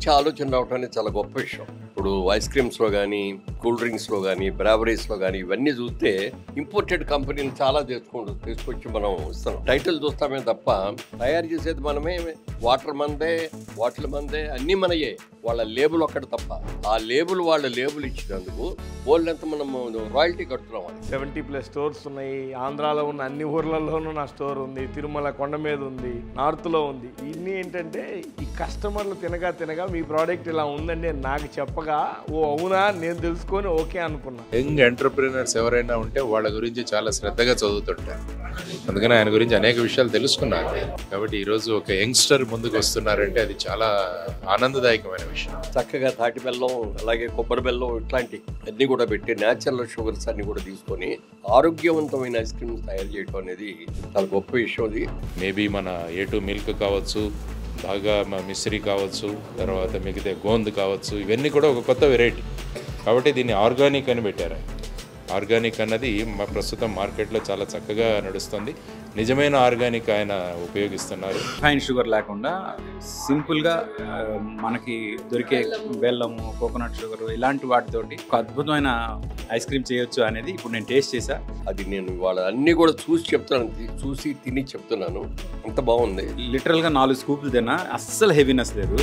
మంచి ఆలోచన రావటం అనేది చాలా గొప్ప విషయం. ఇప్పుడు ఐస్ క్రీమ్స్లో కానీ, కూల్ డ్రింక్స్లో కానీ, బ్రావరీస్లో కానీ ఇవన్నీ చూస్తే ఇంపోర్టెడ్ కంపెనీలు చాలా తీసుకొచ్చి మనం ఇస్తాం. టైటిల్ చూస్తామే తప్ప తయారు చేసేది మనమే. వాటర్ మందే, బాటిల్ మందే, అన్నీ మనయే. వాళ్ళ లేబుల్ ఒక్కటి తప్ప. ఆ లేబుల్ వాళ్ళ లేబుల్ ఇచ్చినందుకు వాళ్ళంతా మనం రాయల్టీ కడుతున్నాం. 70+ స్టోర్స్ ఉన్నాయి. ఆంధ్రాలో ఉన్న అన్ని ఊర్లలోనూ నా స్టోర్ ఉంది. తిరుమల కొండ మీద ఉంది, నార్త్లో ఉంది. ఇన్ని ఏంటంటే ఈ కస్టమర్లు తినగా మీ ప్రోడక్ట్ ఇలా ఉందండి నాకు చెప్పగా, ఓ అవునా నేను తెలుసుకొని ఓకే అనుకున్నా. యంగ్ ఎంటర్‌ప్రెన్యూర్స్ ఎవరైనా ఉంటే వాళ్ళ గురించి చాలా శ్రద్ధగా చదువుతుంటారు. అందుకని ఆయన గురించి అనేక విషయాలు తెలుసుకున్నారు. కాబట్టి ఈరోజు ఒక యంగ్స్టర్ ముందుకు వస్తున్నారంటే అది చాలా ఆనందదాయకమైన విషయం. చక్కగా తాటి బెల్లం, అలాగే కొబ్బరి బెల్లం ఇట్లాంటి అన్ని కూడా పెట్టి న్యాచురల్ షుగర్స్ అన్ని కూడా తీసుకొని ఆరోగ్యవంతమైన ఐస్ క్రీమ్స్ తయారు చేయడం అనేది చాలా గొప్ప విషయం. అది మేబీ మన A2 మిల్క్ కావచ్చు, బాగా మిశ్రీ కావచ్చు, తర్వాత మిగతా గోంద్ కావచ్చు, ఇవన్నీ కూడా ఒక కొత్త వెరైటీ. కాబట్టి దీన్ని ఆర్గానిక్ అని పెట్టారు. ఆర్గానిక్ అన్నది ప్రస్తుతం మార్కెట్లో చాలా చక్కగా నడుస్తుంది. నిజమైన ఆర్గానిక్ ఆయన ఉపయోగిస్తున్నారు. రిఫైన్డ్ షుగర్ లేకుండా సింపుల్గా మనకి దొరికే బెల్లము, కోకోనట్ షుగర్ ఇలాంటి వాటితోటి ఒక అద్భుతమైన ఐస్ క్రీమ్ చేయొచ్చు అనేది ఇప్పుడు నేను టేస్ట్ చేశా. అది నేను వాళ్ళ అన్నీ కూడా చూసి తిని చెప్తున్నాను. అంత బాగుంది. లిటరల్గా 4 స్కూప్లు తిన్నా, అస్సలు హెవీనెస్ లేదు.